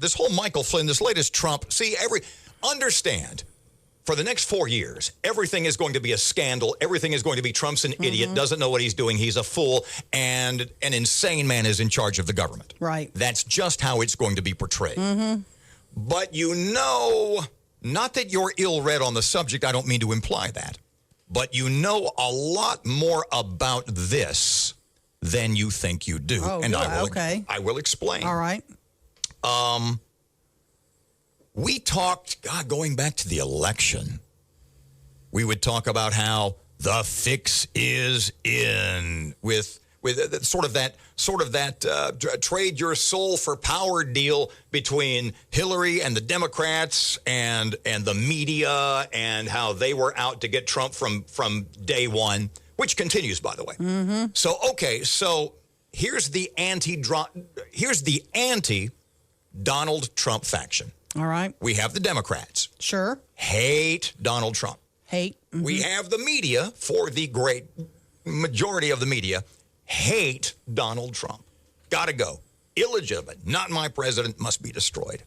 This whole Michael Flynn, this latest Trump, understand, for the next 4 years, everything is going to be a scandal. Everything is going to be Trump's an idiot, doesn't know what he's doing, he's a fool, and an insane man is in charge of the government. Right. That's just how it's going to be portrayed. But not that you're ill-read on the subject, I don't mean to imply that, but you know a lot more about this than you think you do. Oh, and yeah, I will explain. All right. We talked, going back to the election, we would talk about how the fix is in with sort of that trade your soul for power deal between Hillary and the Democrats and the media, and how they were out to get Trump from day one, which continues, by the way. So here's the anti-Donald Trump faction. All right. We have the Democrats. Sure. Hate Donald Trump. Hate. We have the media, for the great majority of the media, hate Donald Trump. Gotta go. Illegitimate. Not my president. Must be destroyed.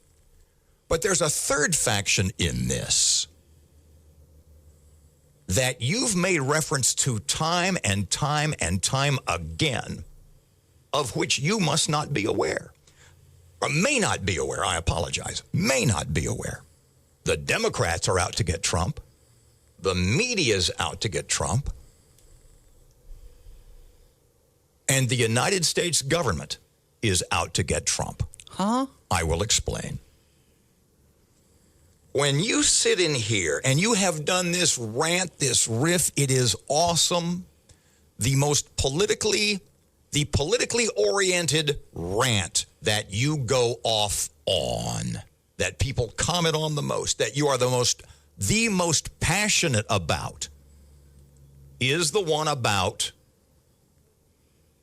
But there's a third faction in this that you've made reference to time and time and time again, of which you must not be aware. Or may not be aware, I apologize, may not be aware. The Democrats are out to get Trump. The media's out to get Trump. And the United States government is out to get Trump. Huh? I will explain. When you sit in here and you have done this rant, this riff, it is awesome. The politically oriented rant that you go off on, that people comment on the most, that you are the most passionate about, is the one about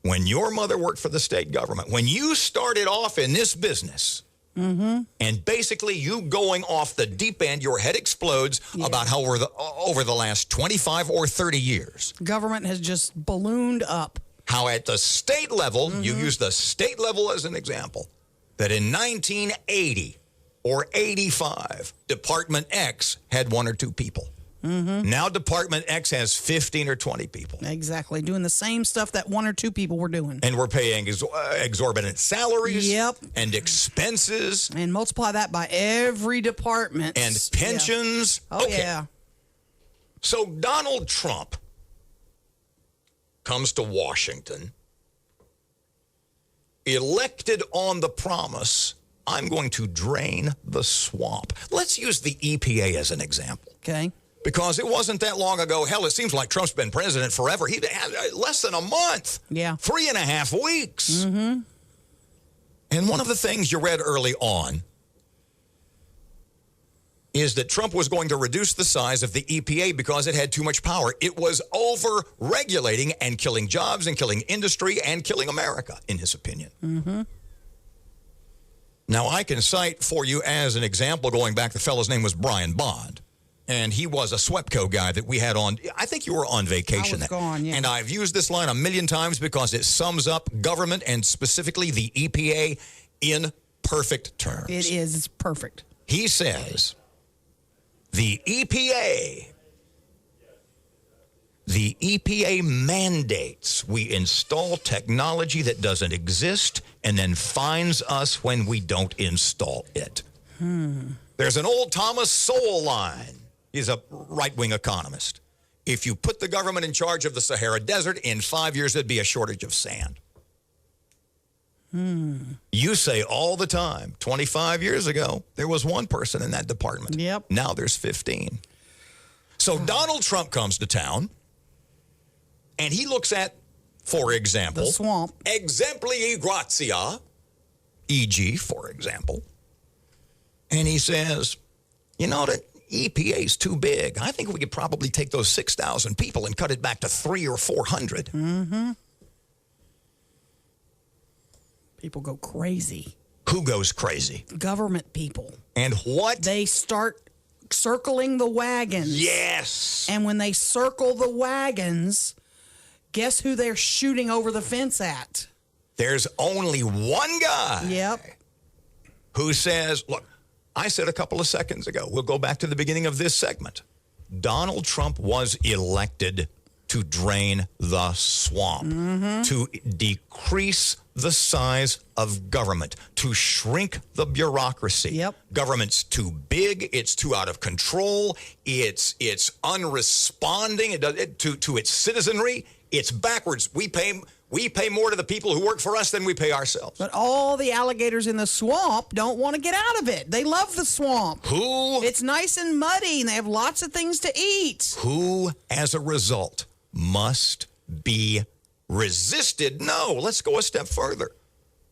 when your mother worked for the state government, when you started off in this business, and basically you going off the deep end, your head explodes about how over the last 25 or 30 years, government has just ballooned up. How at the state level, you use the state level as an example, that in 1980 or 85, Department X had 1 or 2 people. Now Department X has 15 or 20 people. Exactly. Doing the same stuff that 1 or 2 people were doing. And we're paying exorbitant salaries and expenses. And multiply that by every department. And pensions. Yeah. Oh, yeah. So Donald Trump comes to Washington, elected on the promise, I'm going to drain the swamp. Let's use the EPA as an example. Okay. Because it wasn't that long ago. Hell, it seems like Trump's been president forever. He had less than a month. Yeah. 3.5 weeks. And one of the things you read early on is that Trump was going to reduce the size of the EPA because it had too much power. It was over-regulating and killing jobs and killing industry and killing America, in his opinion. Now, I can cite for you as an example, going back, the fellow's name was Brian Bond. And he was a SWEPCO guy that we had on. I think you were on vacation. I was gone, yeah. And I've used this line a million times because it sums up government and specifically the EPA in perfect terms. It is. It's perfect. He says, the EPA mandates we install technology that doesn't exist and then fines us when we don't install it. There's an old Thomas Sowell line. He's a right-wing economist. If you put the government in charge of the Sahara Desert, in 5 years, there'd be a shortage of sand. You say all the time, 25 years ago, there was 1 person in that department. Yep. Now there's 15. So Donald Trump comes to town, and he looks at, for example, the swamp. Exempli grazia, e.g., for example, and he says, you know, the EPA's too big. I think we could probably take those 6,000 people and cut it back to 300 or 400. People go crazy. Who goes crazy? Government people. And what? They start circling the wagons. Yes. And when they circle the wagons, guess who they're shooting over the fence at? There's only one guy. Yep. who says, look, I said a couple of seconds ago, we'll go back to the beginning of this segment. Donald Trump was elected to drain the swamp, to decrease the size of government, to shrink the bureaucracy. Yep. Government's too big, it's too out of control, it's unresponding to its citizenry, it's backwards. We pay more to the people who work for us than we pay ourselves. But all the alligators in the swamp don't want to get out of it. They love the swamp. Who? It's nice and muddy, and they have lots of things to eat. Who, as a result, must be resisted? No, let's go a step further.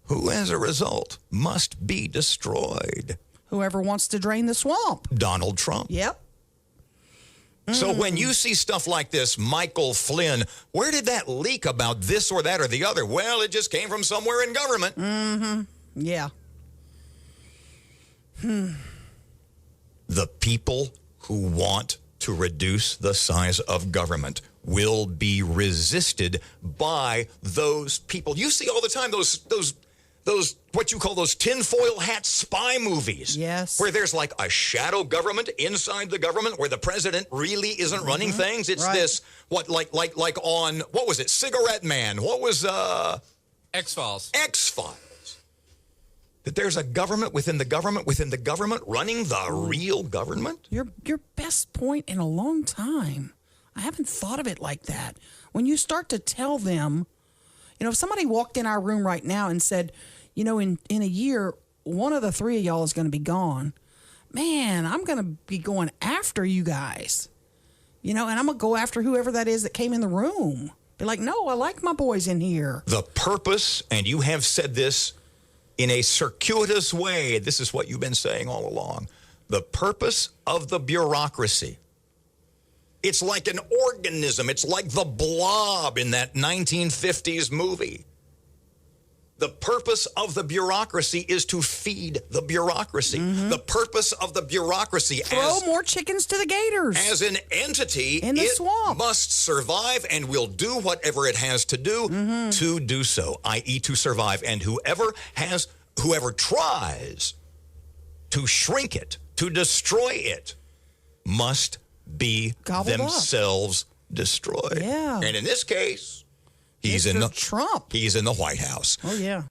Who, as a result, must be destroyed? Whoever wants to drain the swamp. Donald Trump. Yep. So when you see stuff like this, Michael Flynn, where did that leak about this or that or the other? Well, it just came from somewhere in government. Yeah. The people who want to reduce the size of government will be resisted by those people. You see all the time those what you call those tinfoil hat spy movies. Yes. Where there's like a shadow government inside the government where the president really isn't running things. It's this like on what was it? Cigarette Man. What was X-Files. X-Files. That there's a government within the government running the real government? Your best point in a long time. I haven't thought of it like that. When you start to tell them, if somebody walked in our room right now and said, in a year, one of the three of y'all is going to be gone. Man, I'm going to be going after you guys. And I'm going to go after whoever that is that came in the room. Be like, no, I like my boys in here. The purpose, and you have said this in a circuitous way, this is what you've been saying all along. The purpose of the bureaucracy, it's like an organism. It's like the blob in that 1950s movie. The purpose of the bureaucracy is to feed the bureaucracy. The purpose of the bureaucracy Throw more chickens to the gators. as an entity, in the it swamp. must survive and will do whatever it has to do to do so, i.e. to survive. And whoever tries to shrink it, to destroy it, must be Gobbled themselves destroyed. Yeah. And in this case, he's in Mr. Trump. He's in the White House. Oh, yeah.